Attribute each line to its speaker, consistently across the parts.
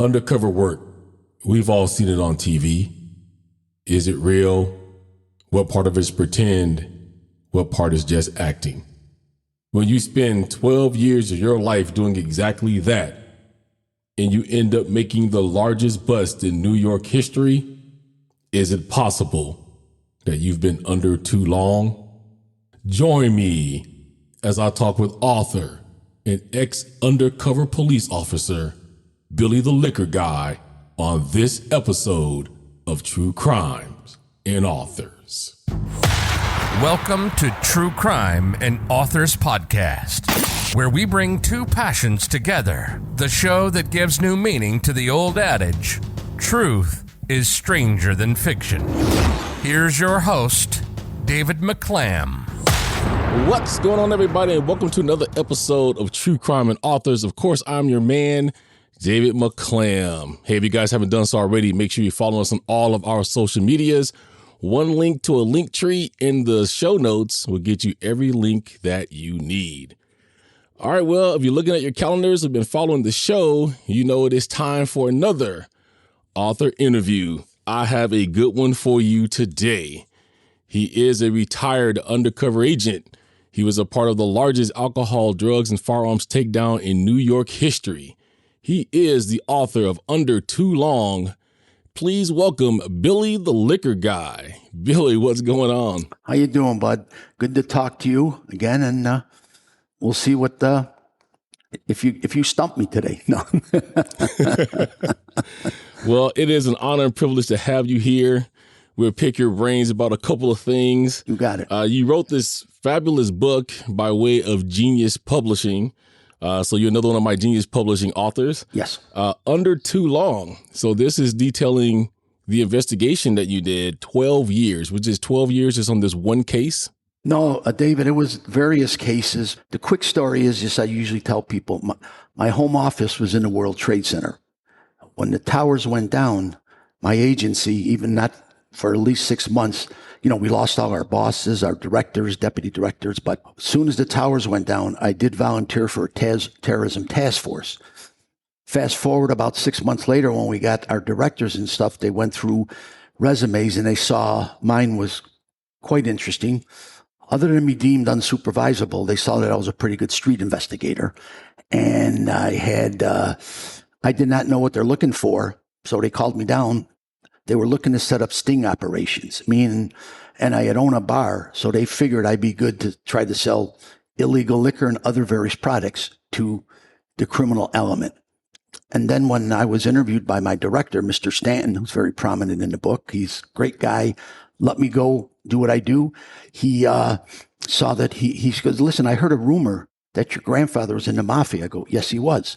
Speaker 1: Undercover work. We've all seen it on TV. Is it real? What part of it is pretend? What part is just acting? When you spend 12 years of your life doing exactly that, and you end up making the largest bust in New York history, is it possible that you've been under too long? Join me as I talk with author and ex-undercover police officer, Billy the Liquor Guy, on this episode of True Crimes and Authors.
Speaker 2: Welcome to True Crime and Authors Podcast, where we bring two passions together. The show that gives new meaning to the old adage, truth is stranger than fiction. Here's your host, David McClam.
Speaker 1: What's going on, everybody, and welcome to another episode of True Crime and Authors. Of course, I'm your man, David McClam. Hey, if you guys haven't done so already, make sure you follow us on all of our social medias. One link to a link tree in the show notes will get you every link that you need. All right, well, if you're looking at your calendars, have been following the show, you know it is time for another author interview. I have a good one for you today. He is a retired undercover agent. He was a part of the largest alcohol, drugs, and firearms takedown in New York history. He is the author of Under Too Long. Please welcome Billy the Liquor Guy. Billy, what's going on?
Speaker 3: How you doing, bud? Good to talk to you again, and we'll see what if you stump me today. No.
Speaker 1: Well, it is an honor and privilege to have you here. We'll pick your brains about a couple of things.
Speaker 3: You got it.
Speaker 1: You wrote this fabulous book by way of Genius Publishing. So you're another one of my Genius Publishing authors.
Speaker 3: Yes.
Speaker 1: Under Too Long. So this is detailing the investigation that you did, 12 years, which is 12 years just on this one case?
Speaker 3: No, David, it was various cases. The quick story is just I usually tell people, my home office was in the World Trade Center. When the towers went down, my agency, even not for at least 6 months, we lost all our bosses, our directors, deputy directors. But as soon as the towers went down, I did volunteer for a terrorism task force. Fast forward about 6 months later, when we got our directors and stuff, they went through resumes and they saw mine was quite interesting. Other than me deemed unsupervisable, they saw that I was a pretty good street investigator. And I did not know what they're looking for. So they called me down. They were looking to set up sting operations, and I had owned a bar, so they figured I'd be good to try to sell illegal liquor and other various products to the criminal element. And then when I was interviewed by my director, Mr. Stanton, who's very prominent in the book, he's a great guy, let me go do what I do. He saw that he goes, listen, I heard a rumor that your grandfather was in the mafia. I go, yes, he was.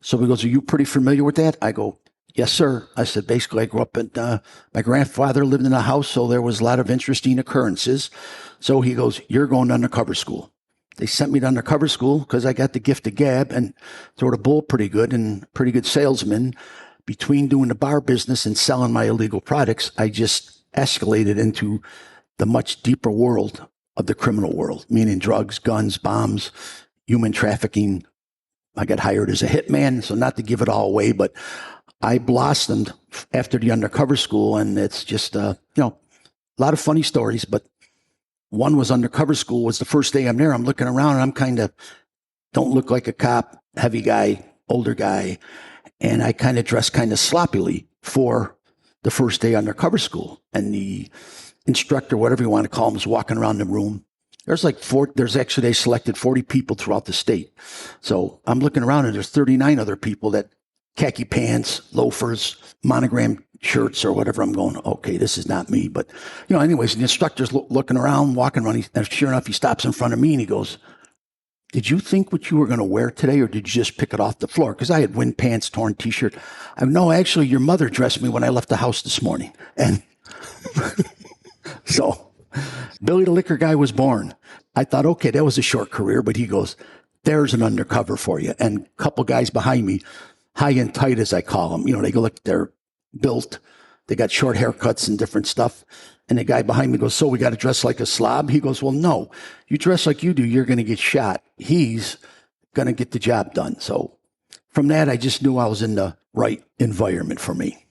Speaker 3: So he goes, are you pretty familiar with that? I go, yes, sir. I said, basically, I grew up my grandfather lived in a house, so there was a lot of interesting occurrences. So he goes, you're going to undercover school. They sent me to undercover school because I got the gift of gab and throw the bull pretty good and pretty good salesman. Between doing the bar business and selling my illegal products, I just escalated into the much deeper world of the criminal world, meaning drugs, guns, bombs, human trafficking. I got hired as a hitman, so not to give it all away, but I blossomed after the undercover school, and it's just, a lot of funny stories, but one was undercover school was the first day I'm there. I'm looking around and I'm kind of, don't look like a cop, heavy guy, older guy. And I kind of dressed kind of sloppily for the first day undercover school. And the instructor, whatever you want to call him, was walking around the room. They selected 40 people throughout the state. So I'm looking around and there's 39 other people that khaki pants, loafers, monogram shirts or whatever. I'm going, okay, this is not me. But, anyways, the instructor's looking around, walking around. And sure enough, he stops in front of me and he goes, did you think what you were going to wear today or did you just pick it off the floor? Because I had wind pants, torn T-shirt. No, actually, your mother dressed me when I left the house this morning. And so Billy the Liquor Guy was born. I thought, okay, that was a short career. But he goes, there's an undercover for you. And a couple guys behind me, high and tight, as I call them. They go like they're built. They got short haircuts and different stuff. And the guy behind me goes, so we got to dress like a slob? He goes, well, no. You dress like you do, you're going to get shot. He's going to get the job done. So from that, I just knew I was in the right environment for me.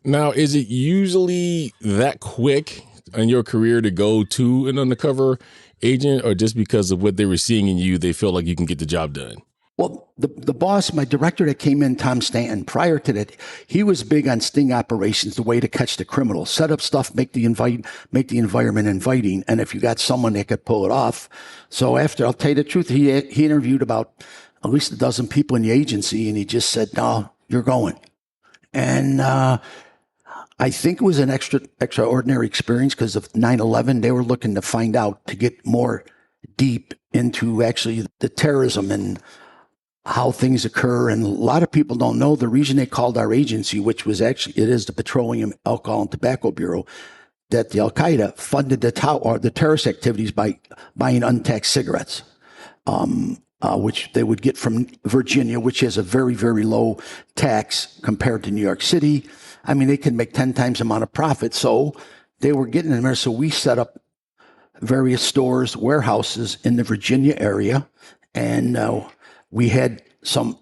Speaker 1: Now, is it usually that quick in your career to go to an undercover agent, or just because of what they were seeing in you, they feel like you can get the job done?
Speaker 3: Well, the boss, my director that came in, Tom Stanton, prior to that, he was big on sting operations, the way to catch the criminals, set up stuff, make the environment inviting, and if you got someone that could pull it off. So after, I'll tell you the truth, he interviewed about at least a dozen people in the agency, and he just said, "No, you're going." And I think it was an extraordinary experience because of 9/11. They were looking to find out, to get more deep into actually the terrorism and how things occur. And a lot of people don't know the reason they called our agency, which was actually, it is the Petroleum, Alcohol, and Tobacco Bureau, that the Al-Qaeda funded the terrorist activities by buying untaxed cigarettes, which they would get from Virginia, which has a very, very low tax compared to New York City. I mean, they can make 10 times the amount of profit. So they were getting in there. So we set up various stores, warehouses in the Virginia area. And we had some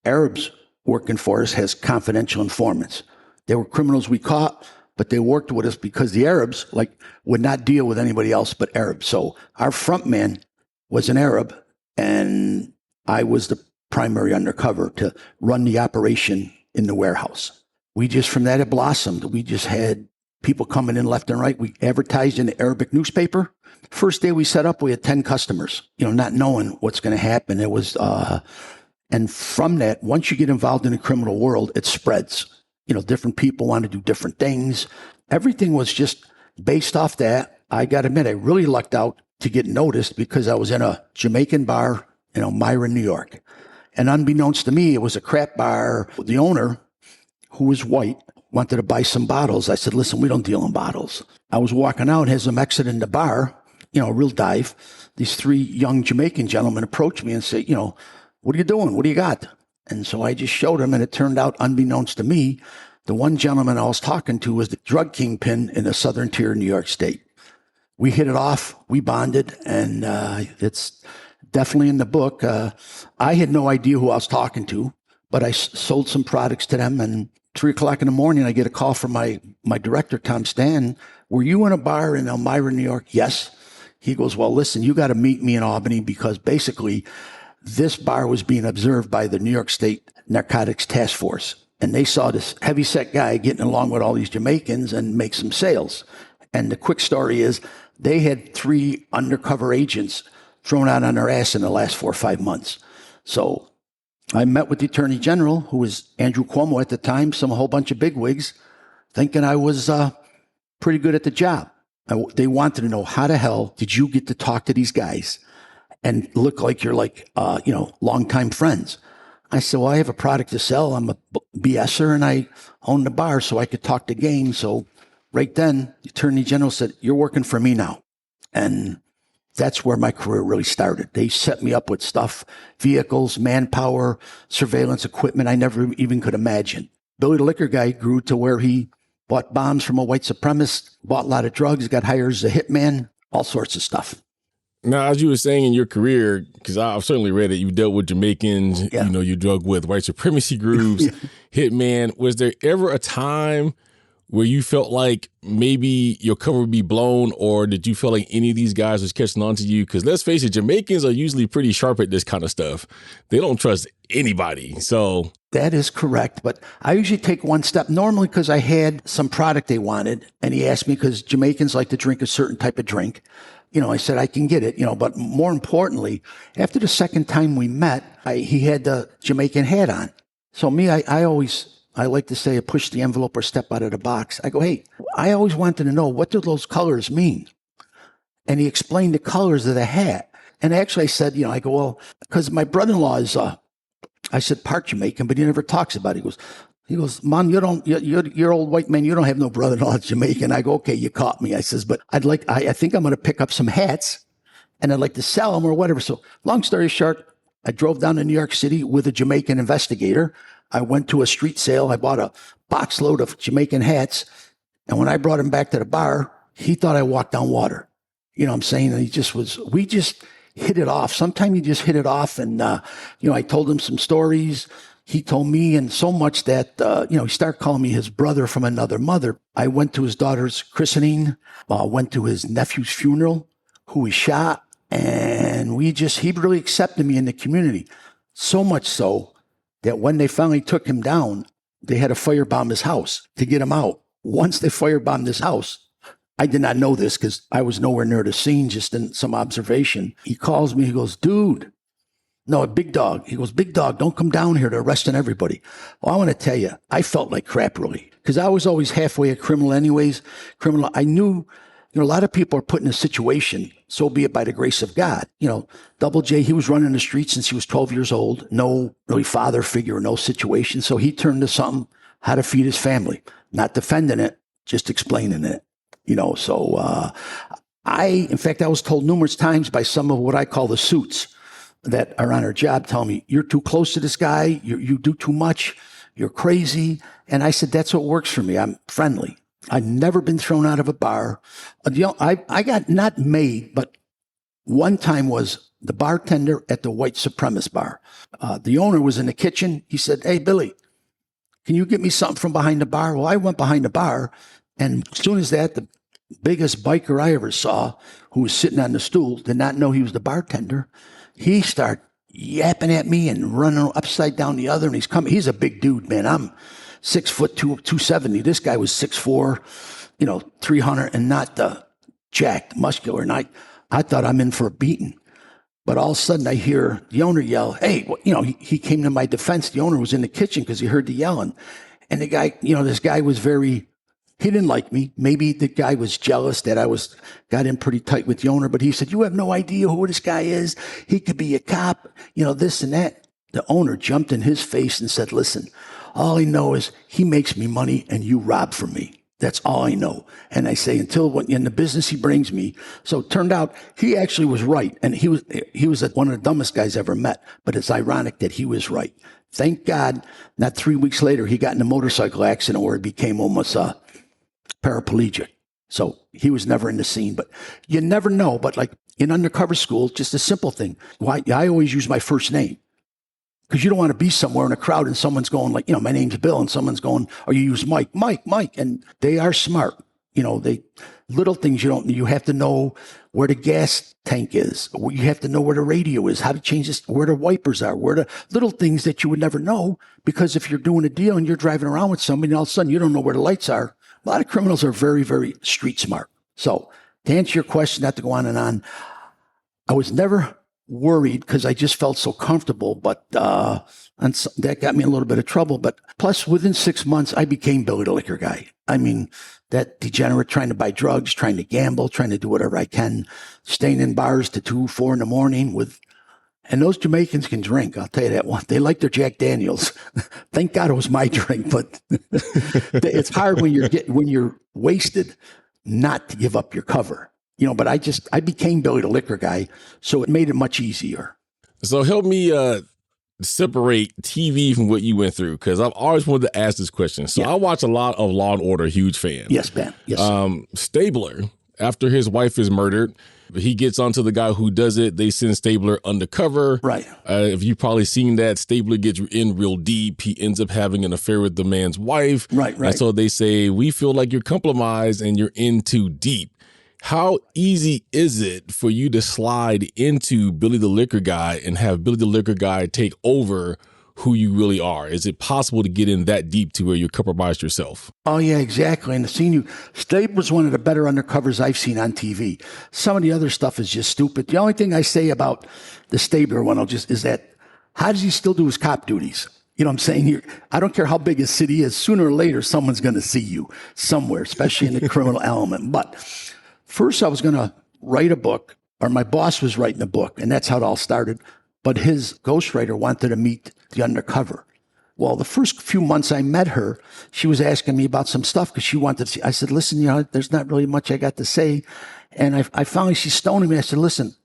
Speaker 3: Arabs working for us as confidential informants. They were criminals we caught, but they worked with us because the Arabs would not deal with anybody else but Arabs. So our front man was an Arab, and I was the primary undercover to run the operation in the warehouse. We just, from that, it blossomed. We just had people coming in left and right. We advertised in the Arabic newspaper. First day we set up, we had 10 customers, not knowing what's going to happen. It was, and from that, once you get involved in the criminal world, it spreads. Different people want to do different things. Everything was just based off that. I got to admit, I really lucked out to get noticed because I was in a Jamaican bar in Elmira, New York. And unbeknownst to me, it was a crap bar. The owner, who was white, wanted to buy some bottles. I said, "Listen, we don't deal in bottles." I was walking out as I'm exiting the bar, a real dive. These 3 young Jamaican gentlemen approached me and said, "What are you doing? What do you got?" And so I just showed them, and it turned out, unbeknownst to me, the one gentleman I was talking to was the drug kingpin in the southern tier of New York State. We hit it off, we bonded, and it's definitely in the book. I had no idea who I was talking to, but I sold some products to them, and 3 o'clock in the morning, I get a call from my director, Tom Stanton. "Were you in a bar in Elmira, New York?" "Yes." He goes, "Well, listen, you got to meet me in Albany because basically this bar was being observed by the New York State Narcotics Task Force. And they saw this heavyset guy getting along with all these Jamaicans and make some sales." And the quick story is they had 3 undercover agents thrown out on their ass in the last 4 or 5 months. So I met with the Attorney General, who was Andrew Cuomo at the time, a whole bunch of bigwigs, thinking I was pretty good at the job. They wanted to know, how the hell did you get to talk to these guys and look like you're longtime friends? I said, "Well, I have a product to sell. I'm a BSer, and I own the bar, so I could talk the game." So right then, the Attorney General said, "You're working for me now." And that's where my career really started. They set me up with stuff, vehicles, manpower, surveillance equipment I never even could imagine. Billy the Liquor Guy grew to where he bought bombs from a white supremacist, bought a lot of drugs, got hired as a hitman, all sorts of stuff.
Speaker 1: Now, as you were saying in your career, because I've certainly read it, you dealt with Jamaicans,
Speaker 3: Yeah.
Speaker 1: you drug with white supremacy groups, hitman. Was there ever a time where you felt like maybe your cover would be blown, or did you feel like any of these guys was catching on to you? Because let's face it, Jamaicans are usually pretty sharp at this kind of stuff. They don't trust anybody. So
Speaker 3: That is correct. But I usually take one step, normally because I had some product they wanted. And he asked me, because Jamaicans like to drink a certain type of drink. I said, I can get it, but more importantly, after the second time we met, he had the Jamaican hat on. So me, I like to say, push the envelope or step out of the box. I go, "Hey, I always wanted to know, what do those colors mean?" And he explained the colors of the hat. And actually I said, I go, "Well, because my brother-in-law is, I said, part Jamaican, but he never talks about it." He goes, "Man, you're old white man. You don't have no brother-in-law that's Jamaican." I go, "Okay, you caught me." I says, "But I think I'm going to pick up some hats and I'd like to sell them or whatever." So long story short, I drove down to New York City with a Jamaican investigator. I went to a street sale. I bought a box load of Jamaican hats. And when I brought him back to the bar, he thought I walked on water. You know what I'm saying? And he hit it off. Sometimes you just hit it off. And, I told him some stories. He told me, and so much that, he started calling me his brother from another mother. I went to his daughter's christening, went to his nephew's funeral, who was shot. And he really accepted me in the community. So much so that when they finally took him down, they had to firebomb his house to get him out. Once they firebombed his house, I did not know this because I was nowhere near the scene, just in some observation. He calls me, he goes, dude, no, Big Dog. He goes, Big Dog, don't come down here. They're arresting everybody. Well, I want to tell you, I felt like crap, really, because I was always halfway a criminal anyways. I knew, a lot of people are put in a situation, so be it by the grace of God. Double J, he was running the streets since he was 12 years old. No really father figure, no situation. So he turned to something, how to feed his family. Not defending it, just explaining it. So in fact, I was told numerous times by some of what I call the suits that are on our job, telling me, you're too close to this guy, you do too much, you're crazy. And I said, that's what works for me. I'm friendly. I've never been thrown out of a bar. I got not made, but one time was the bartender at the white supremacist bar. The owner was in the kitchen. He said, hey, Billy, can you get me something from behind the bar? Well, I went behind the bar, and as soon as that, the biggest biker I ever saw, who was sitting on the stool, did not know he was the bartender. He started yapping at me and running upside down the other, and he's a big dude, man. I'm 6'2", 270. This guy was 6'4", 300, and not jacked, muscular. And I thought I'm in for a beating. But all of a sudden I hear the owner yell, hey, he came to my defense. The owner was in the kitchen because he heard the yelling. And the guy, this guy was he didn't like me. Maybe the guy was jealous that I got in pretty tight with the owner, but he said, you have no idea who this guy is. He could be a cop, this and that. The owner jumped in his face and said, listen, all I know is he makes me money and you rob from me. That's all I know. And I say, until in the business he brings me. So it turned out he actually was right. And he was one of the dumbest guys I ever met. But it's ironic that he was right. Thank God, not 3 weeks later, he got in a motorcycle accident where he became almost paraplegic. So he was never in the scene. But you never know. But like in undercover school, just a simple thing. Why I always use my first name. Because you don't want to be somewhere in a crowd and someone's going like, my name's Bill, and someone's going, or you use Mike. And they are smart. Little things you have to know where the gas tank is. You have to know where the radio is, how to change this, where the wipers are, where the little things that you would never know. Because if you're doing a deal and you're driving around with somebody and all of a sudden you don't know where the lights are, a lot of criminals are very, very street smart. So to answer your question, not to go on and on, I was never worried because I just felt so comfortable, but and so that got me in a little bit of trouble. But plus, within 6 months, I became Billy the Liquor Guy. I mean, that degenerate trying to buy drugs, trying to gamble, trying to do whatever I can, staying in bars to 2, 4 in the morning and those Jamaicans can drink. I'll tell you that one. They like their Jack Daniels. Thank God it was my drink, but it's hard when you're wasted not to give up your cover. But I became Billy the Liquor Guy, so it made it much easier.
Speaker 1: So help me separate TV from what you went through, because I've always wanted to ask this question. So I watch a lot of Law and Order, huge fan.
Speaker 3: Yes, Ben. Yes.
Speaker 1: Stabler, after his wife is murdered, he gets onto the guy who does it. They send Stabler undercover.
Speaker 3: Right.
Speaker 1: If you've probably seen that, Stabler gets in real deep. He ends up having an affair with the man's wife.
Speaker 3: Right.
Speaker 1: And so they say, we feel like you're compromised and you're in too deep. How easy is it for you to slide into Billy the Liquor Guy and have Billy the Liquor Guy take over who you really are? Is it possible to get in that deep to where you're compromised yourself?
Speaker 3: Oh, yeah, exactly. And Stabler's one of the better undercovers I've seen on TV. Some of the other stuff is just stupid. The only thing I say about the Stabler one is that, how does he still do his cop duties? You know what I'm saying? Here, I don't care how big his city is. Sooner or later, someone's going to see you somewhere, especially in the criminal element. But first, I was going to write a book, or my boss was writing a book, and that's how it all started. But his ghostwriter wanted to meet the undercover. Well, the first few months I met her, she was asking me about some stuff because she wanted to see. I said, listen, there's not really much I got to say. And I finally, she's stoning me. I said, listen,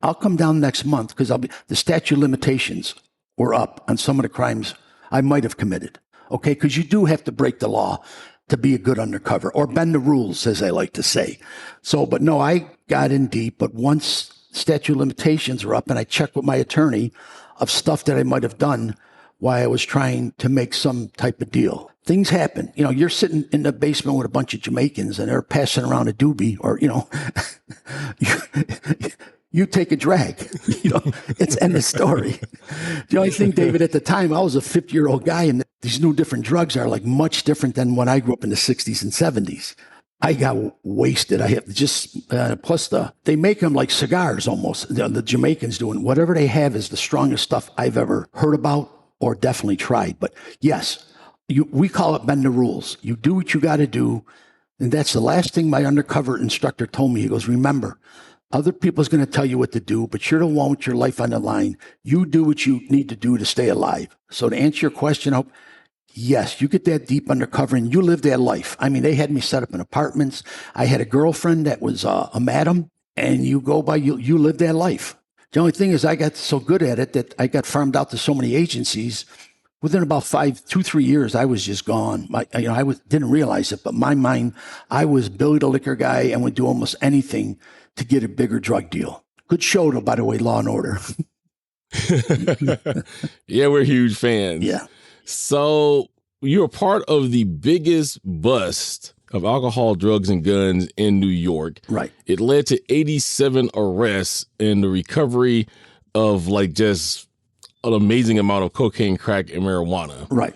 Speaker 3: I'll come down next month because the statute of limitations were up on some of the crimes I might have committed. Okay, because you do have to break the law to be a good undercover, or bend the rules, as I like to say. So, but no, I got in deep. But once statute of limitations were up, and I checked with my attorney of stuff that I might have done while I was trying to make some type of deal. Things happen. You're sitting in the basement with a bunch of Jamaicans and they're passing around a doobie, or, you take a drag, it's end of story. The only thing, David, at the time, I was a 50-year-old guy, and these new different drugs are like much different than when I grew up in the 60s and 70s. I got wasted. I have just, plus they make them like cigars almost. The Jamaicans doing whatever they have is the strongest stuff I've ever heard about or definitely tried. But yes, we call it bend the rules. You do what you got to do. And that's the last thing my undercover instructor told me. He goes, remember, other people's going to tell you what to do, but you're the one with your life on the line. You do what you need to do to stay alive. So to answer your question, yes, you get that deep undercover and you live that life. I mean, they had me set up in apartments. I had a girlfriend that was a madam, and you go by, you live that life. The only thing is I got so good at it that I got farmed out to so many agencies. Within about 3 years, I was just gone. Didn't realize it, but my mind, I was Billy the Liquor Guy and would do almost anything to get a bigger drug deal. Good show, though, by the way, Law and Order.
Speaker 1: Yeah, we're huge fans.
Speaker 3: Yeah.
Speaker 1: So you're part of the biggest bust of alcohol, drugs, and guns in New York.
Speaker 3: Right.
Speaker 1: It led to 87 arrests and the recovery of just an amazing amount of cocaine, crack, and marijuana.
Speaker 3: Right.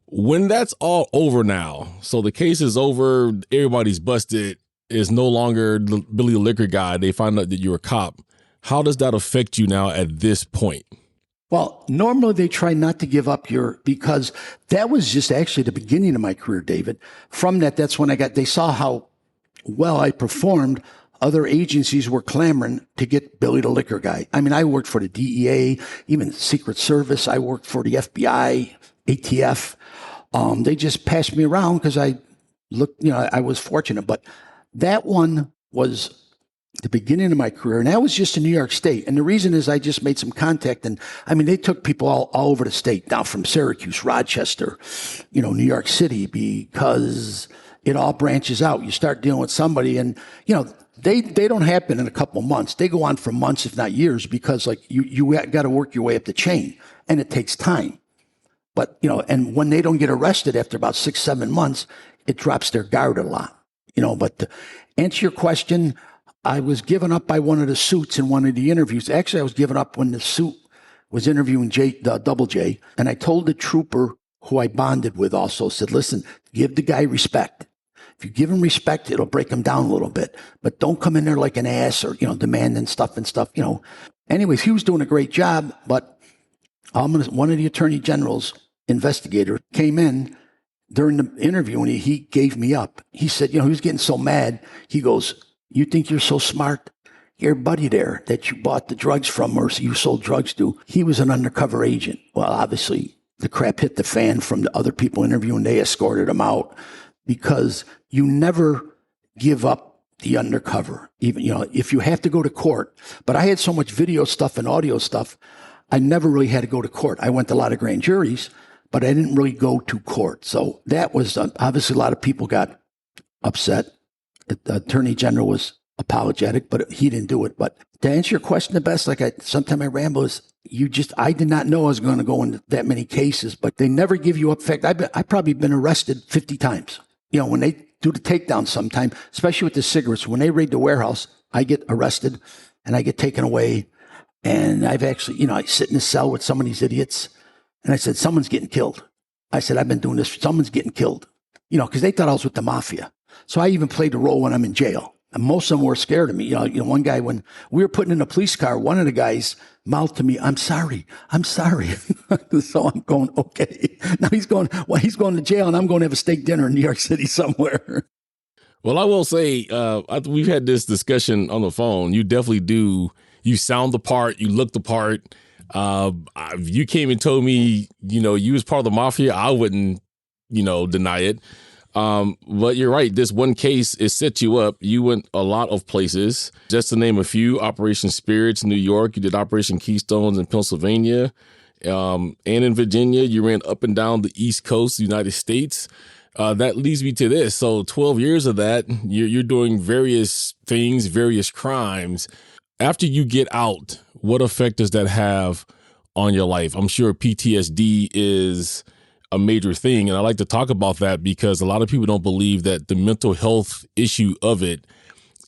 Speaker 1: When that's all over now, so the case is over, everybody's busted, is no longer Billy the Liquor Guy, they find out that you're a cop. How does that affect you now at this point?
Speaker 3: Well, normally they try not to give up because that was just actually the beginning of my career, David. From that's when they saw how well I performed. Other agencies were clamoring to get Billy the Liquor Guy. I mean, I worked for the DEA, even Secret Service. I worked for the FBI, ATF. They just passed me around because I was fortunate. But that one was the beginning of my career, and that was just in New York State. And the reason is I just made some contact, and I mean, they took people all over the state, down from Syracuse, Rochester, New York City, because it all branches out. You start dealing with somebody, and they don't happen in a couple of months. They go on for months, if not years, because you got to work your way up the chain, and it takes time. But and when they don't get arrested after about 6-7 months, it drops their guard a lot. But to answer your question, I was given up by one of the suits in one of the interviews. Actually, I was given up when the suit was interviewing Double J. And I told the trooper who I bonded with also, said, listen, give the guy respect. If you give him respect, it'll break him down a little bit. But don't come in there like an ass or, demanding stuff. Anyways, he was doing a great job. But one of the attorney general's investigator came in during the interview and he gave me up. He said, he was getting so mad. He goes, you think you're so smart? Your buddy there that you bought the drugs from or you sold drugs to, he was an undercover agent. Well, obviously, the crap hit the fan from the other people interviewing. They escorted him out because you never give up the undercover, even, if you have to go to court. But I had so much video stuff and audio stuff, I never really had to go to court. I went to a lot of grand juries, but I didn't really go to court. So that was, obviously, a lot of people got upset. The attorney general was apologetic, but he didn't do it. But to answer your question the best, sometimes I ramble, is I did not know I was going to go into that many cases, but they never give you up. In fact, I've probably been arrested 50 times. When they do the takedown sometime, especially with the cigarettes, when they raid the warehouse, I get arrested and I get taken away. And I've actually, I sit in a cell with some of these idiots. And I said, someone's getting killed. I said, I've been doing this. Someone's getting killed, because they thought I was with the mafia. So I even played a role when I'm in jail. And most of them were scared of me. One guy, when we were putting in a police car, one of the guys mouthed to me, I'm sorry. So I'm going, okay. Now he's going to jail and I'm going to have a steak dinner in New York City somewhere.
Speaker 1: Well, I will say, we've had this discussion on the phone. You definitely do. You sound the part. You look the part. If you came and told me, you was part of the mafia, I wouldn't, deny it. But you're right. This one case, it set you up. You went a lot of places. Just to name a few: Operation Spirits, New York. You did Operation Keystones in Pennsylvania, and in Virginia. You ran up and down the East Coast, United States. That leads me to this. So 12 years of that, you're doing various things, various crimes. After you get out, what effect does that have on your life? I'm sure PTSD is a major thing. And I like to talk about that because a lot of people don't believe that the mental health issue of it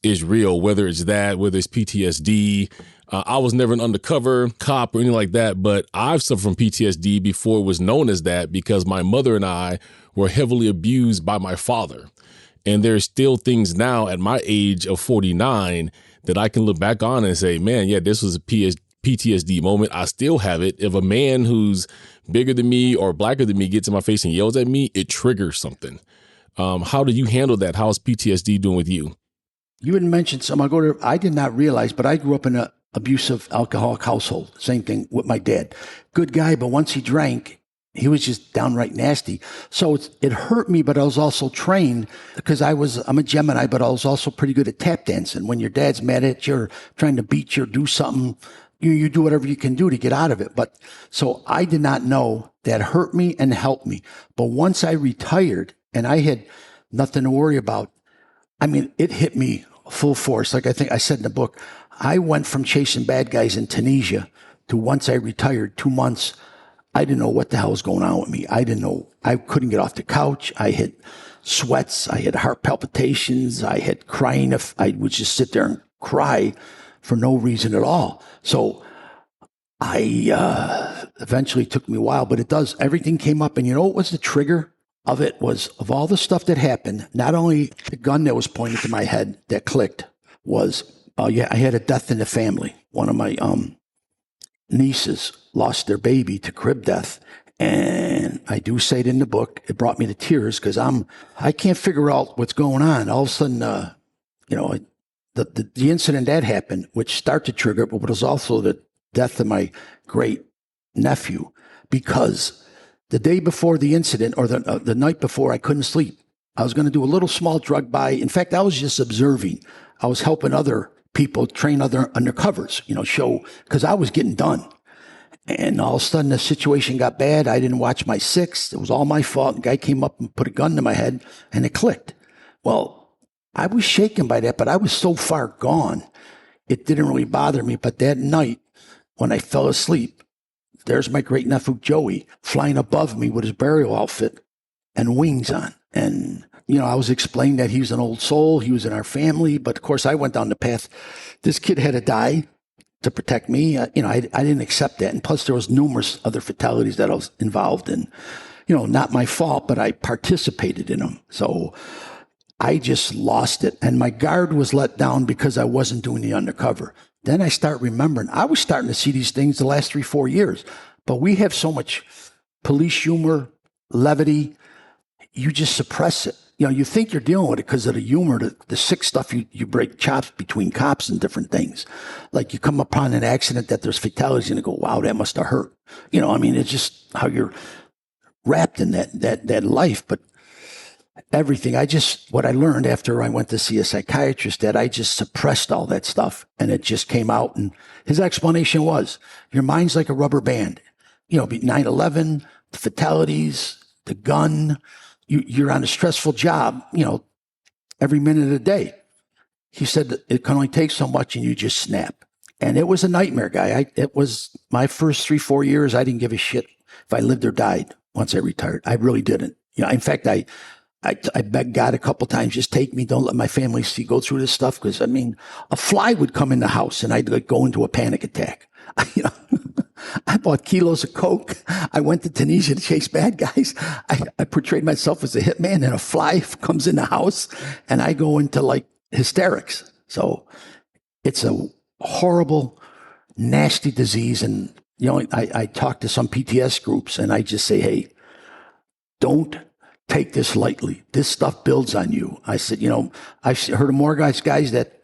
Speaker 1: is real, whether it's PTSD. I was never an undercover cop or anything like that, but I've suffered from PTSD before it was known as that because my mother and I were heavily abused by my father. And there's still things now at my age of 49 that I can look back on and say, man, yeah, this was a PTSD moment. I still have it. If a man who's bigger than me or blacker than me gets in my face and yells at me, it triggers something. How do you handle that? How's PTSD doing with you?
Speaker 3: You had mentioned some. I did not realize, but I grew up in an abusive alcoholic household. Same thing with my dad. Good guy, but once he drank, he was just downright nasty. So it hurt me, but I was also trained because I'm a Gemini, but I was also pretty good at tap dancing. When your dad's mad at you or trying to beat you or do something, you do whatever you can do to get out of it. But so I did not know that hurt me and helped me. But once I retired and I had nothing to worry about, I mean, it hit me full force. Like I think I said in the book, I went from chasing bad guys in Tunisia to once I retired, 2 months, I didn't know what the hell was going on with me. I didn't know. I couldn't get off the couch. I had sweats. I had heart palpitations. I had crying. If I would just sit there and cry for no reason at all. So I eventually took me a while, but everything came up. And you know what was the trigger of it was of all the stuff that happened, not only the gun that was pointed to my head that clicked was, I had a death in the family. One of my nieces lost their baby to crib death. And I do say it in the book. It brought me to tears because I can't figure out what's going on. All of a sudden, the incident that happened, which started to trigger, but was also the death of my great nephew, because the day before the incident or the night before, I couldn't sleep. I was going to do a little small drug buy. In fact, I was just observing. I was helping other people train other undercovers, show, because I was getting done. And all of a sudden the situation got bad. I didn't watch my six. It was all my fault. The guy came up and put a gun to my head and it clicked. Well, I was shaken by that, but I was so far gone. It didn't really bother me. But that night when I fell asleep, there's my great nephew, Joey, flying above me with his burial outfit and wings on. And, I was explaining that he was an old soul. He was in our family. But of course I went down the path. This kid had to die to protect me. I didn't accept that. And plus there was numerous other fatalities that I was involved in, not my fault, but I participated in them. So I just lost it. And my guard was let down because I wasn't doing the undercover. Then I start remembering, I was starting to see these things the last 3-4 years, but we have so much police humor, levity, you just suppress it. You think you're dealing with it because of the humor, the sick stuff, you break chops between cops and different things. Like you come upon an accident that there's fatalities and you go, wow, that must have hurt. It's just how you're wrapped in that life. But everything, what I learned after I went to see a psychiatrist, that I just suppressed all that stuff and it just came out. And his explanation was, your mind's like a rubber band. 9/11, the fatalities, the gun, you're on a stressful job, every minute of the day. He said that it can only take so much and you just snap. And it was a nightmare, guy. It was my first 3-4 years. I didn't give a shit if I lived or died once I retired. I really didn't. In fact, I begged God a couple times, just take me. Don't let my family go through this stuff. Because a fly would come in the house and I'd go into a panic attack. I bought kilos of coke. I went to Tunisia to chase bad guys. I portrayed myself as a hitman, and a fly comes in the house and I go into like hysterics. So it's a horrible, nasty disease. And, I talk to some PTS groups and I just say, hey, don't take this lightly. This stuff builds on you. I said, I've heard of more guys that,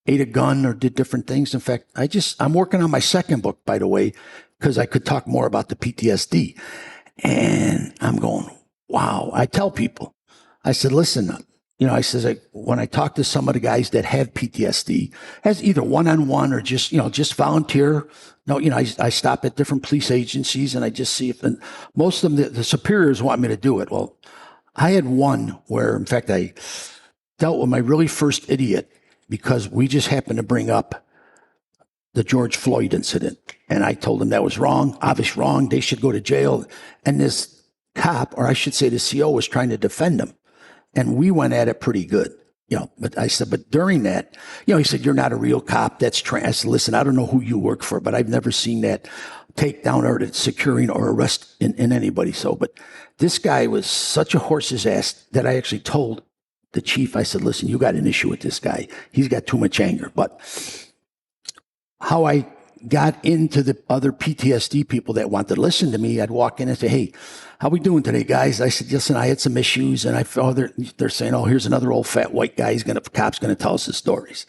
Speaker 3: ate a gun or did different things. In fact, I'm working on my second book, by the way, because I could talk more about the PTSD. And I'm going, wow. I tell people, I said, listen, when I talk to some of the guys that have PTSD, as either one-on-one or just volunteer. No, I stop at different police agencies and I just see if, and most of them, the superiors want me to do it. Well, I had one where, in fact, I dealt with my really first idiot because we just happened to bring up the George Floyd incident. And I told him that was wrong, obviously wrong. They should go to jail. And this cop, or I should say the CO, was trying to defend him. And we went at it pretty good. But I said, but during that, he said, you're not a real cop. That's trans. I said, listen, I don't know who you work for, but I've never seen that takedown or securing or arrest in anybody. So, but this guy was such a horse's ass that I actually told the chief, I said, listen, you got an issue with this guy. He's got too much anger. But how I got into the other PTSD people that wanted to listen to me, I'd walk in and say, hey, how we doing today, guys? I said, listen, I had some issues. And I felt they're saying, oh, here's another old fat white guy. Cop's going to tell us his stories.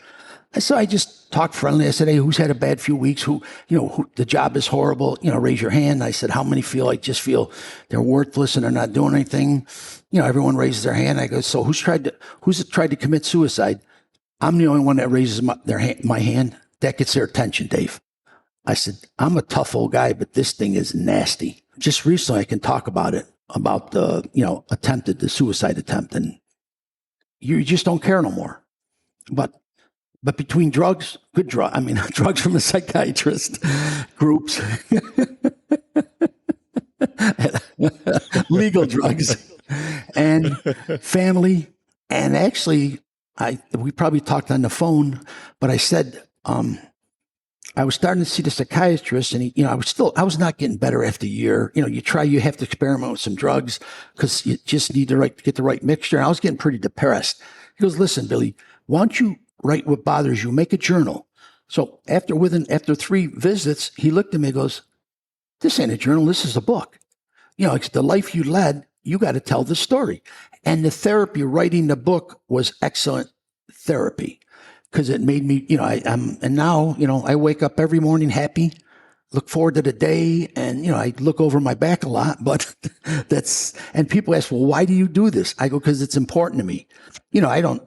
Speaker 3: So I just talked friendly. I said, hey, who's had a bad few weeks? Who the job is horrible? Raise your hand. I said, how many just feel they're worthless and they're not doing anything? Everyone raises their hand. I go, so who's tried to commit suicide? I'm the only one that raises my hand. That gets their attention, Dave. I said, I'm a tough old guy, but this thing is nasty. Just recently, I can talk about it, about the suicide attempt, and you just don't care no more. But between drugs, drugs from a psychiatrist, groups, legal drugs, and family, and actually, we probably talked on the phone, but I said, I was starting to see the psychiatrist, and I was not getting better after a year. You have to experiment with some drugs because you just need to get the right mixture. And I was getting pretty depressed. He goes, listen, Billy, why don't you write what bothers you? Make a journal. So after 3 visits, he looked at me and goes, this ain't a journal. This is a book. It's the life you led. You got to tell the story. And the therapy, writing the book, was excellent therapy. Because it made me, and now, I wake up every morning happy, look forward to the day, and, I look over my back a lot, but and people ask, well, why do you do this? I go, because it's important to me. The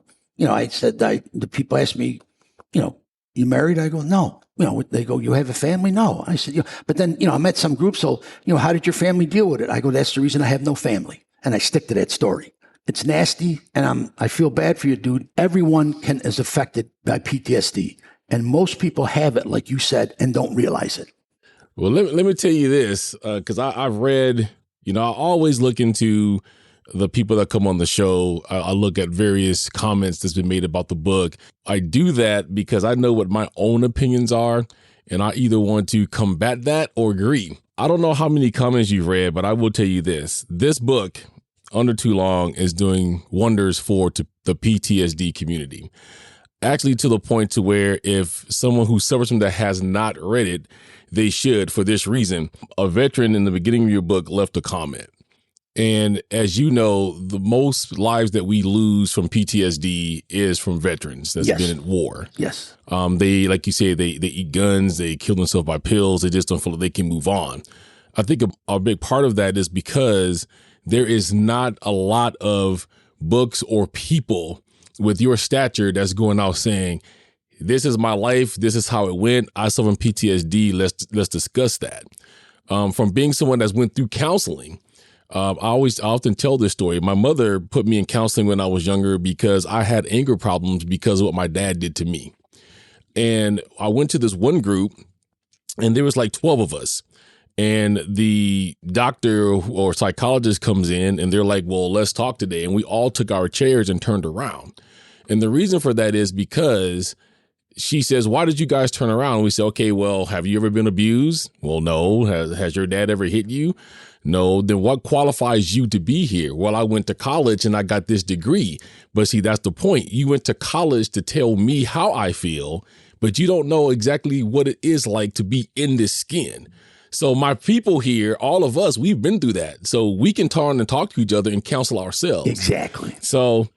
Speaker 3: people ask me, you married? I go, no. They go, you have a family? No. I said, but then, I met some groups, so, how did your family deal with it? I go, that's the reason I have no family. And I stick to that story. It's nasty, and I feel bad for you, dude. Everyone is affected by PTSD, and most people have it, like you said, and don't realize it.
Speaker 1: Well, let me tell you this, because I've read, I always look into the people that come on the show. I look at various comments that's been made about the book. I do that because I know what my own opinions are, and I either want to combat that or agree. I don't know how many comments you've read, but I will tell you this. This book, Under Too Long, is doing wonders for the PTSD community. Actually, to the point to where if someone who suffers from that has not read it, they should, for this reason. A veteran in the beginning of your book left a comment. And as you know, the most lives that we lose from PTSD is from veterans that's been in war.
Speaker 3: Yes.
Speaker 1: They, like you said, they eat guns, they kill themselves by pills, they just don't feel like they can move on. I think a big part of that is because there is not a lot of books or people with your stature that's going out saying, this is my life, this is how it went, I suffer from PTSD, let's discuss that. From being someone that's went through counseling, I often tell this story. My mother put me in counseling when I was younger because I had anger problems because of what my dad did to me. And I went to this one group, and there was like 12 of us. And the doctor or psychologist comes in and they're like, well, let's talk today. And we all took our chairs and turned around. And the reason for that is because she says, why did you guys turn around? And we say, okay, well, have you ever been abused? Well, no. Has your dad ever hit you? No. Then what qualifies you to be here? Well, I went to college and I got this degree. But see, that's the point. You went to college to tell me how I feel, but you don't know exactly what it is like to be in this skin. So my people here, all of us, we've been through that. So we can turn and talk to each other and counsel ourselves.
Speaker 3: Exactly.
Speaker 1: So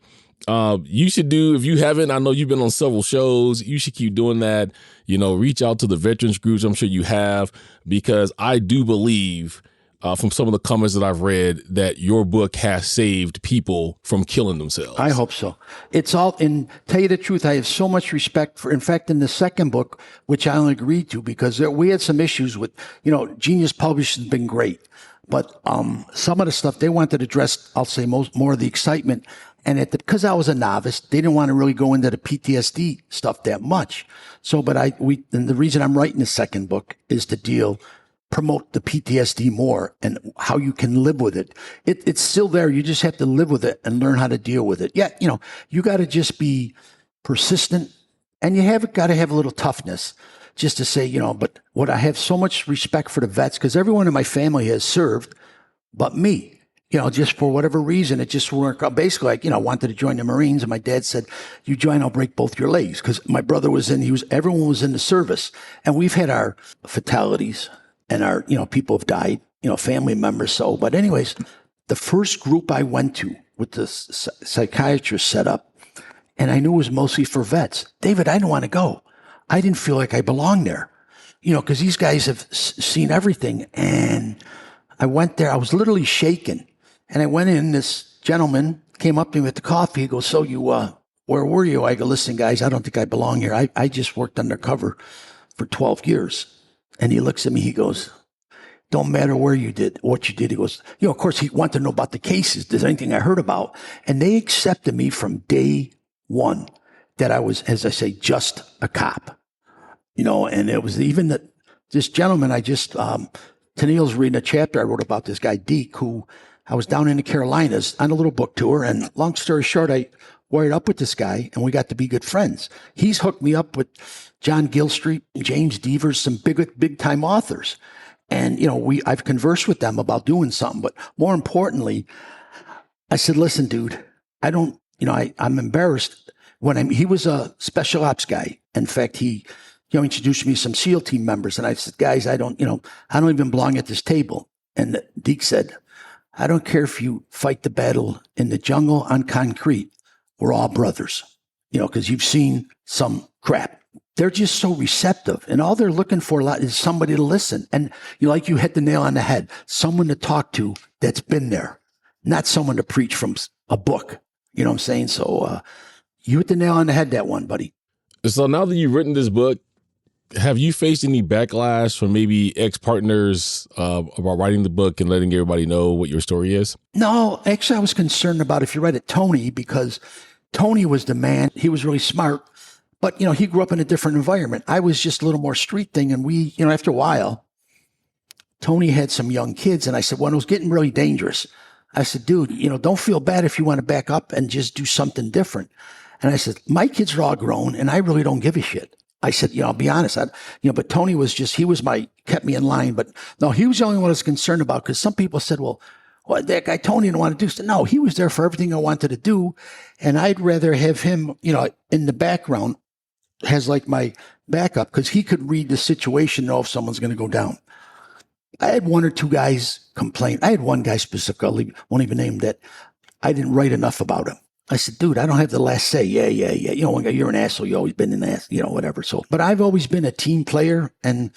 Speaker 1: you should do, if you haven't, I know you've been on several shows, you should keep doing that. Reach out to the veterans groups. I'm sure you have, because I do believe from some of the comments that I've read that your book has saved people from killing themselves.
Speaker 3: I hope so. It's all, and tell you the truth, I have so much respect for, in fact, in the second book, which I only agreed to because we had some issues with, Genius Publishing has been great. But some of the stuff they wanted to address, I'll say more of the excitement. And because I was a novice, they didn't want to really go into the PTSD stuff that much. So, and the reason I'm writing the second book is to promote the PTSD more and how you can live with it. It's still there. You just have to live with it and learn how to deal with it. Yeah, you got to just be persistent, and you got to have a little toughness just to say, but what I have so much respect for the vets, because everyone in my family has served but me. Just for whatever reason, it just worked out. Basically, I wanted to join the Marines, and my dad said, "You join, I'll break both your legs." Because my brother everyone was in the service, and we've had our fatalities, and our, people have died, family members. So, but anyways, the first group I went to with the psychiatrist set up, and I knew it was mostly for vets. David, I didn't want to go. I didn't feel like I belonged there, because these guys have seen everything, and I went there. I was literally shaken. And I went in, this gentleman came up to me with the coffee. He goes, "So where were you?" I go, "Listen, guys, I don't think I belong here. I just worked undercover for 12 years. And he looks at me, he goes, "Don't matter what you did. He goes, of course, he wanted to know about the cases. There's anything I heard about. And they accepted me from day one that I was, as I say, just a cop. And it was even that this gentleman, Tennille's reading a chapter I wrote about this guy, Deke, who I was down in the Carolinas on a little book tour, and long story short, I wired up with this guy, and we got to be good friends. He's hooked me up with John Gilstreet, James Devers, some big time authors, and I've conversed with them about doing something. But more importantly, I said, "Listen, dude, I don't, I'm embarrassed." He was a special ops guy. In fact, he introduced me to some SEAL team members, and I said, "Guys, I don't even belong at this table." And Deke said, "I don't care if you fight the battle in the jungle on concrete. We're all brothers, because you've seen some crap." They're just so receptive, and all they're looking for is somebody to listen. And you hit the nail on the head, someone to talk to that's been there, not someone to preach from a book. You know what I'm saying? So you hit the nail on the head, that one, buddy.
Speaker 1: So now that you've written this book, have you faced any backlash from maybe ex-partners about writing the book and letting everybody know what your story is?
Speaker 3: No, actually, I was concerned about, if you read it, Tony, because Tony was the man. He was really smart, but, he grew up in a different environment. I was just a little more street thing. And we, after a while, Tony had some young kids. And I said, when it was getting really dangerous, I said, "Dude, don't feel bad if you want to back up and just do something different." And I said, "My kids are all grown, and I really don't give a shit." I said, I'll be honest, but Tony was kept me in line. But no, he was the only one I was concerned about, because some people said, well, that guy Tony didn't want to do. So, no, he was there for everything I wanted to do. And I'd rather have him, in the background as like my backup, because he could read the situation, know if someone's going to go down. I had one or two guys complain. I had one guy specifically, won't even name that, I didn't write enough about him. I said, "Dude, I don't have the last say." Yeah. One guy, "You're an asshole. You've always been an ass," whatever. So, but I've always been a team player, and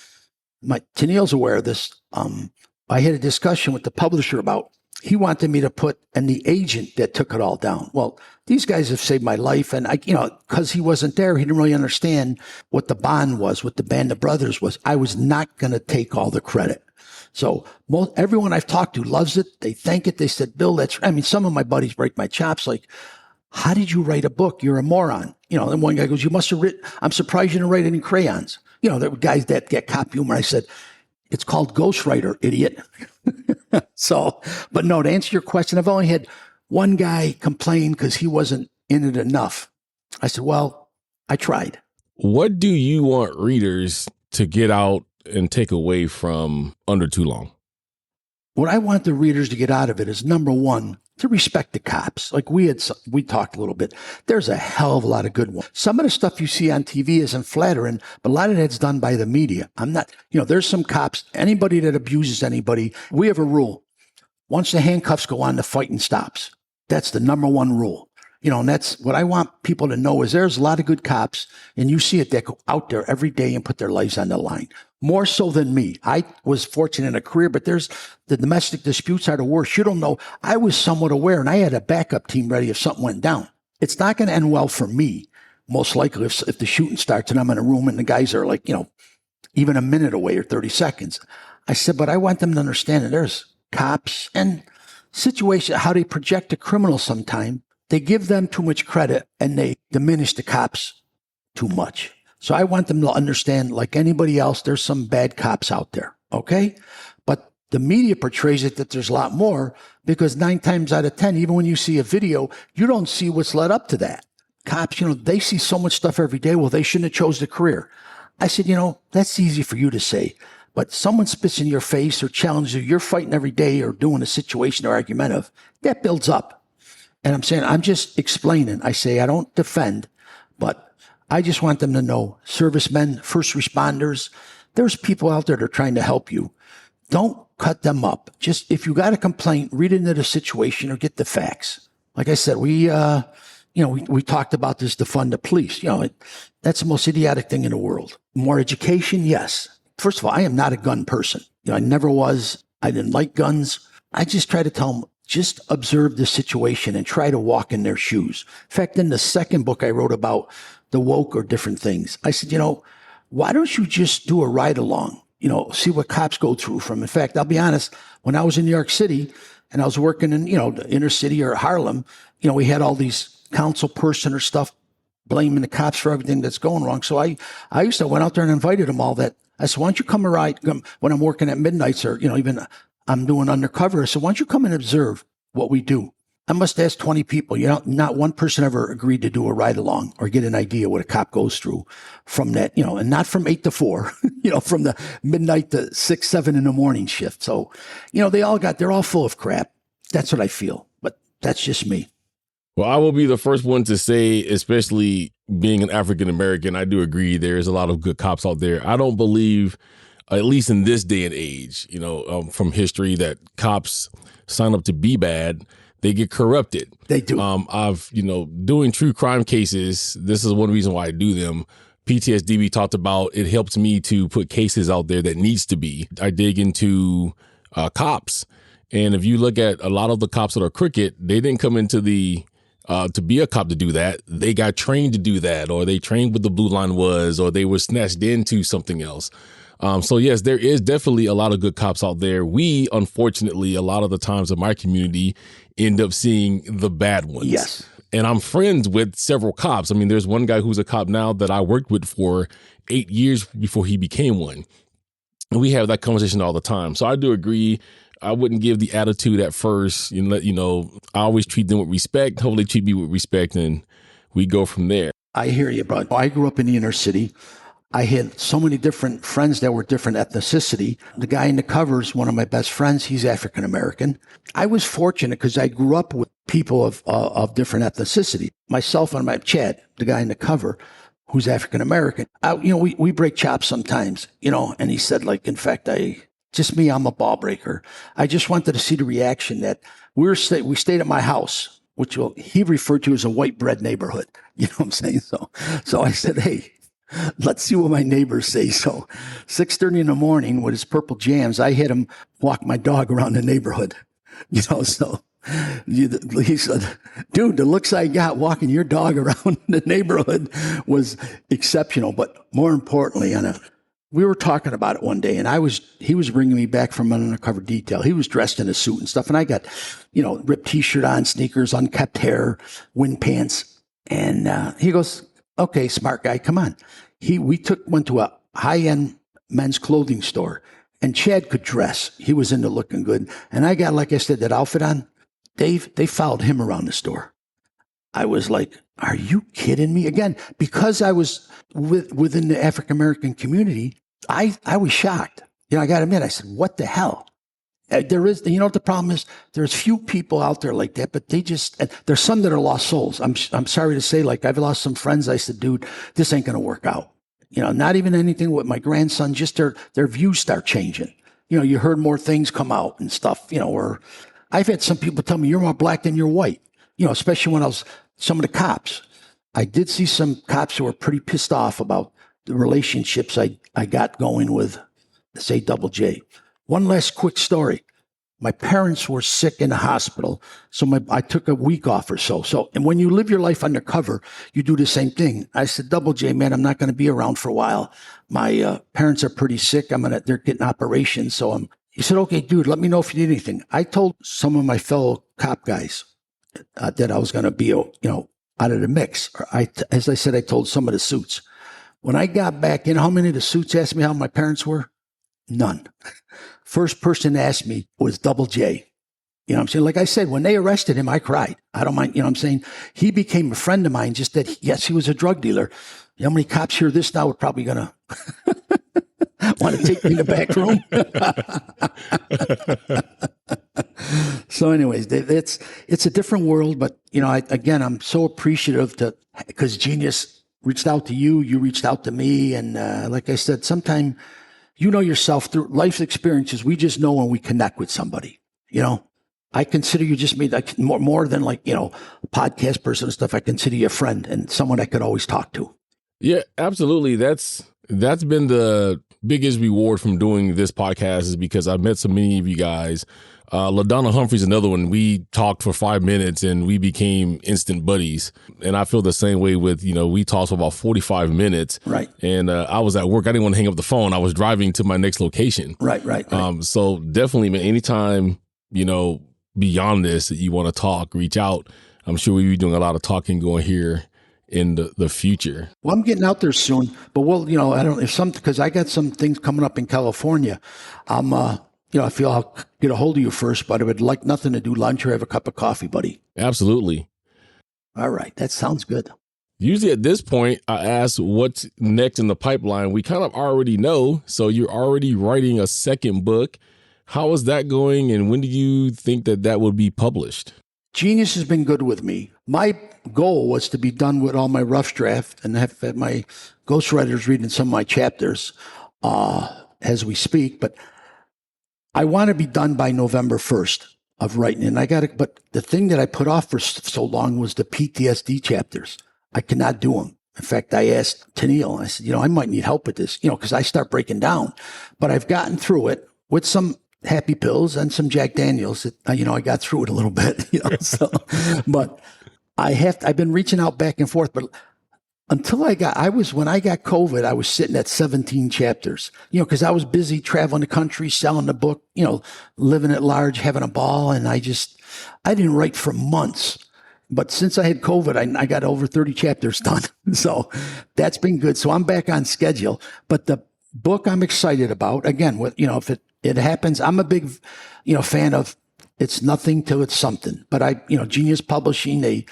Speaker 3: Tennille's aware of this. I had a discussion with the publisher about, he wanted me to put, and the agent that took it all down. Well, these guys have saved my life, and because he wasn't there, he didn't really understand what the bond was, what the Band of Brothers was. I was not going to take all the credit. So everyone I've talked to loves it. They thank it. They said, "Bill, some of my buddies break my chops, like, how did you write a book? You're a moron." And one guy goes, "You must have written, I'm surprised you didn't write any crayons." There were guys that get cop humor. I said, "It's called ghostwriter, idiot." So, but no, to answer your question, I've only had one guy complain because he wasn't in it enough. I said, "Well, I tried."
Speaker 1: What do you want readers to get out and take away from Under Too Long?
Speaker 3: What I want the readers to get out of it is, number one, to respect the cops. Like we talked a little bit. There's a hell of a lot of good ones. Some of the stuff you see on TV isn't flattering, but a lot of that's done by the media. There's some cops, anybody that abuses anybody, we have a rule. Once the handcuffs go on, the fighting stops. That's the number one rule. And that's what I want people to know, is there's a lot of good cops, and you see it, that go out there every day and put their lives on the line. More so than me. I was fortunate in a career, but there's the domestic disputes are the worst. You don't know. I was somewhat aware, and I had a backup team ready if something went down. It's not going to end well for me, most likely, if the shooting starts and I'm in a room and the guys are like, even a minute away or 30 seconds. I said, but I want them to understand that there's cops and situation, how they project a criminal sometime they give them too much credit and they diminish the cops too much. So I want them to understand, like anybody else, there's some bad cops out there, okay? But the media portrays it that there's a lot more because 9 times out of 10, even when you see a video, you don't see what's led up to that. Cops, they see so much stuff every day. Well, they shouldn't have chose the career. I said, that's easy for you to say. But someone spits in your face or challenges you, you're fighting every day or doing a situation or argumentative, that builds up. And I'm saying, I'm just explaining. I say, I don't defend, but I just want them to know, servicemen, first responders, there's people out there that are trying to help you. Don't cut them up. Just, if you got a complaint, read into the situation or get the facts. Like I said, we talked about this, defund the police. That's the most idiotic thing in the world. More education, yes. First of all, I am not a gun person. I never was. I didn't like guns. I just try to tell them, just observe the situation and try to walk in their shoes. In fact, in the second book I wrote about the woke or different things, I said, why don't you just do a ride along? See what cops go through from. In fact, I'll be honest, when I was in New York City and I was working in, the inner city or Harlem, we had all these council person or stuff blaming the cops for everything that's going wrong. So I went out there and invited them all that. I said, why don't you come and ride when I'm working at midnights or, even I'm doing undercover. I said, why don't you come and observe what we do? I must ask 20 people. Not one person ever agreed to do a ride along or get an idea what a cop goes through from that, and not from 8 to 4, from the midnight to 6, 7 in the morning shift. So, they're all full of crap. That's what I feel, but that's just me.
Speaker 1: Well, I will be the first one to say, especially being an African-American, I do agree there's a lot of good cops out there. I don't believe, at least in this day and age, from history, that cops sign up to be bad. They get corrupted.
Speaker 3: They do.
Speaker 1: I've, doing true crime cases, this is one reason why I do them. PTSD, we talked about, it helps me to put cases out there that needs to be. I dig into cops. And if you look at a lot of the cops that are crooked, they didn't come into to be a cop to do that. They got trained to do that, or they trained what the blue line was, or they were snatched into something else. So yes, there is definitely a lot of good cops out there. We, unfortunately, a lot of the times in my community end up seeing the bad ones.
Speaker 3: Yes.
Speaker 1: And I'm friends with several cops. I mean, there's one guy who's a cop now that I worked with for 8 years before he became one. And we have that conversation all the time. So I do agree. I wouldn't give the attitude at first. I always treat them with respect. Hopefully treat me with respect, and we go from there.
Speaker 3: I hear you, bro. I grew up in the inner city. I had so many different friends that were different ethnicity. The guy in the cover is one of my best friends. He's African American. I was fortunate because I grew up with people of different ethnicity. Myself and my Chad, the guy in the cover, who's African American. We break chops sometimes, and he said, in fact, I'm a ball breaker. I just wanted to see the reaction that we stayed at my house, which he referred to as a white bread neighborhood. You know what I'm saying? So I said, hey, let's see what my neighbors say. So 6:30 in the morning with his purple jams, I had him walk my dog around the neighborhood. He said, dude, the looks I got walking your dog around the neighborhood was exceptional. But more importantly, we were talking about it one day, and he was bringing me back from an undercover detail. He was dressed in a suit and stuff, and I got, ripped t-shirt on, sneakers, unkept hair, wind pants. And he goes, okay, smart guy, come on. Went to a high-end men's clothing store, and Chad could dress. He was into looking good. And I got, like I said, that outfit on. They followed him around the store. I was like, are you kidding me? Again, because I was within the African-American community, I was shocked. I got to admit, I said, what the hell? There is, what the problem is? There's few people out there like that, but there's some that are lost souls. I'm sorry to say, I've lost some friends. I said, dude, this ain't going to work out. Not even anything with my grandson, just their views start changing. You heard more things come out and stuff, or I've had some people tell me you're more black than you're white, especially when some of the cops. I did see some cops who were pretty pissed off about the relationships I got going with, say, Double J. One last quick story. My parents were sick in the hospital, so I took a week off or so. And when you live your life undercover, you do the same thing. I said, Double J, man, I'm not going to be around for a while. My parents are pretty sick. They're getting operations, so he said, okay, dude, let me know if you need anything. I told some of my fellow cop guys, that I was going to be, out of the mix. As I said, I told some of the suits. When I got back in, how many of the suits asked me how my parents were? None. First person asked me was Double J. You know what I'm saying? Like I said, when they arrested him, I cried. I don't mind, you know what I'm saying? He became a friend of mine, just that, yes, he was a drug dealer. You know how many cops hear this now are probably going to want to take me in the back room? So anyways, it's a different world, but, I'm so appreciative because Genius reached out to you, you reached out to me. And like I said, sometime you know yourself through life experiences. We just know when we connect with somebody, I consider you just me like more than like, a podcast person and stuff. I consider you a friend and someone I could always talk to.
Speaker 1: Yeah, absolutely. That's been the biggest reward from doing this podcast, is because I've met so many of you guys. LaDonna Humphrey's another one. We talked for 5 minutes and we became instant buddies. And I feel the same way with, we talked for about 45 minutes.
Speaker 3: Right.
Speaker 1: And I was at work. I didn't want to hang up the phone. I was driving to my next location.
Speaker 3: Right.
Speaker 1: So definitely, man, anytime, beyond this that you want to talk, reach out. I'm sure we'll be doing a lot of talking going here in the future.
Speaker 3: Well, I'm getting out there soon, but I don't, because I got some things coming up in California. I feel I'll get a hold of you first, but I would like nothing to do lunch or have a cup of coffee, buddy.
Speaker 1: Absolutely.
Speaker 3: All right. That sounds good.
Speaker 1: Usually at this point, I ask what's next in the pipeline. We kind of already know. So you're already writing a second book. How is that going? And when do you think that will be published?
Speaker 3: Genius has been good with me. My goal was to be done with all my rough draft and have my ghostwriters reading some of my chapters as we speak. But I want to be done by November 1st of writing. And but the thing that I put off for so long was the PTSD chapters. I cannot do them. In fact, I asked Tennille, I said, I might need help with this, because I start breaking down. But I've gotten through it with some happy pills and some Jack Daniels. I got through it a little bit, so, but I've been reaching out back and forth, but until when I got COVID, I was sitting at 17 chapters, because I was busy traveling the country, selling the book, living at large, having a ball. And I didn't write for months, but since I had COVID, I got over 30 chapters done. So that's been good. So I'm back on schedule, but the book I'm excited about, again, if it happens, I'm a big, fan of it's nothing till it's something, but Genius Publishing, they,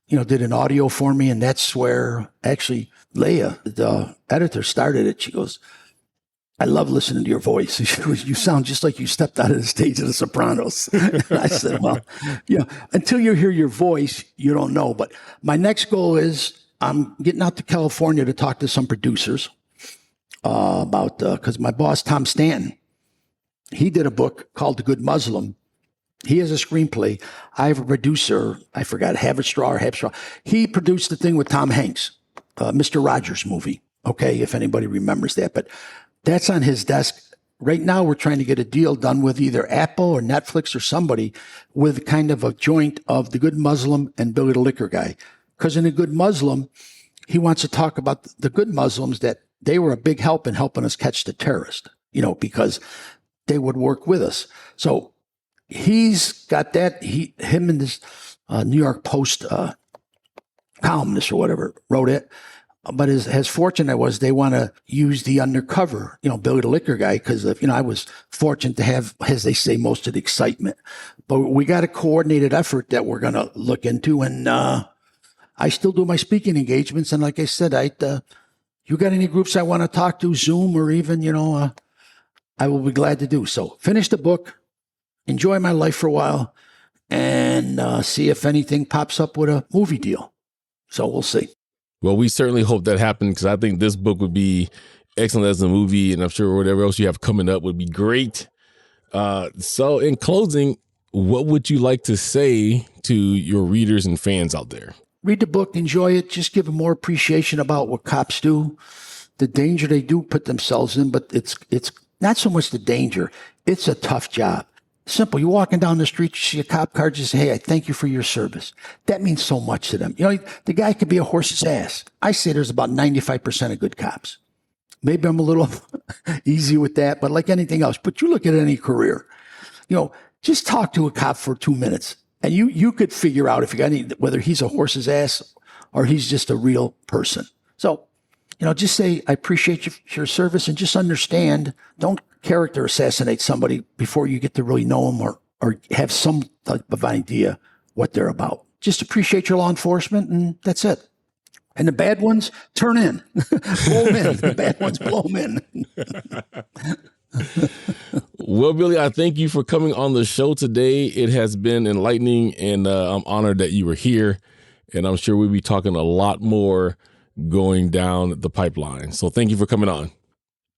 Speaker 3: did an audio for me, and that's where actually Leah, the editor, started it. She goes, I love listening to your voice. She goes, you sound just like you stepped out of the stage of The Sopranos. I said, well, until you hear your voice, you don't know. But my next goal is I'm getting out to California to talk to some producers about, because my boss, Tom Stanton, he did a book called The Good Muslim. He has a screenplay. I have a producer. I forgot, Haverstraw. He produced the thing with Tom Hanks, Mr. Rogers movie. Okay, if anybody remembers that. But that's on his desk. Right now, we're trying to get a deal done with either Apple or Netflix or somebody with kind of a joint of The Good Muslim and Billy the Liquor Guy. Because in The Good Muslim, he wants to talk about the good Muslims, that they were a big help in helping us catch the terrorist, because they would work with us. So he's got that. Him and this New York Post columnist or whatever wrote it. But as fortunate was, they want to use the undercover, Billy the Liquor Guy, because I was fortunate to have, as they say, most of the excitement. But we got a coordinated effort that we're going to look into, and I still do my speaking engagements. And like I said, you got any groups I want to talk to, Zoom or even, I will be glad to do so. Finish the book, enjoy my life for a while, and see if anything pops up with a movie deal. So we'll see.
Speaker 1: Well, we certainly hope that happens, because I think this book would be excellent as a movie, and I'm sure whatever else you have coming up would be great. So in closing, what would you like to say to your readers and fans out there?
Speaker 3: Read the book, enjoy it, just give them more appreciation about what cops do, the danger they do put themselves in, but it's not so much the danger. It's a tough job. Simple. You're walking down the street, you see a cop car, just say, hey, I thank you for your service. That means so much to them. The guy could be a horse's ass. I say there's about 95% of good cops. Maybe I'm a little easy with that, but like anything else, but you look at any career, just talk to a cop for 2 minutes. And you could figure out if you got any, whether he's a horse's ass or he's just a real person. So, just say, I appreciate your service, and just understand, don't character assassinate somebody before you get to really know them or have some type of idea what they're about. Just appreciate your law enforcement, and that's it. And the bad ones, turn in. Blow them in. The bad ones, blow them in.
Speaker 1: Well, Billy, I thank you for coming on the show today. It has been enlightening, and I'm honored that you were here. And I'm sure we'll be talking a lot more going down the pipeline. So thank you for coming on.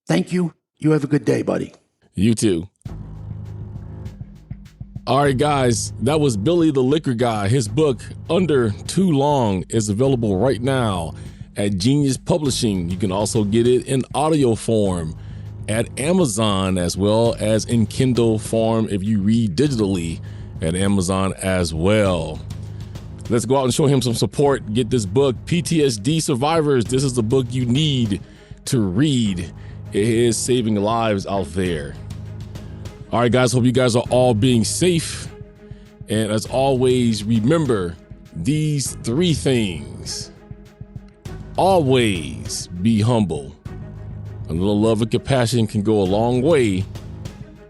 Speaker 3: Thank you. You have a good day, buddy.
Speaker 1: You too. All right, guys, that was Billy the Liquor Guy. His book, Under Too Long, is available right now at Genius Publishing. You can also get it in audio form at Amazon, as well as in Kindle form if you read digitally at Amazon as well. Let's go out and show him some support. Get this book, PTSD Survivors. This is the book you need to read. It is saving lives out there. All right, guys, hope you guys are all being safe. And as always, remember these 3 things. Always be humble. A little love and compassion can go a long way.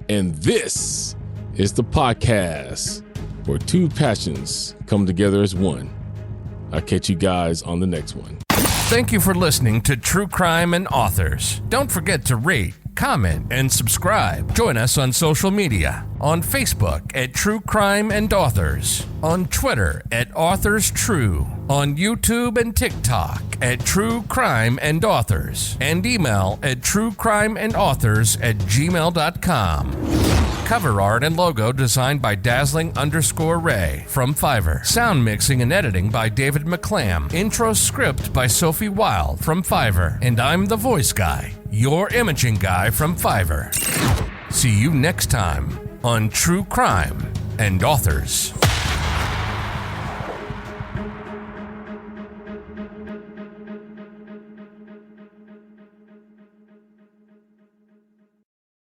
Speaker 1: And this is the podcast where 2 passions come together as one. I'll catch you guys on the next one.
Speaker 2: Thank you for listening to True Crime and Authors. Don't forget to rate, comment, and subscribe. Join us on social media. On Facebook at True Crime and Authors. On Twitter at Authors True. On YouTube and TikTok at True Crime and Authors. And email at truecrimeandauthors@gmail.com. Cover art and logo designed by Dazzling_Ray from Fiverr. Sound mixing and editing by David McClam. Intro script by Sophie Wild from Fiverr. And I'm the voice guy, your imaging guy from Fiverr. See you next time on True Crime and Authors.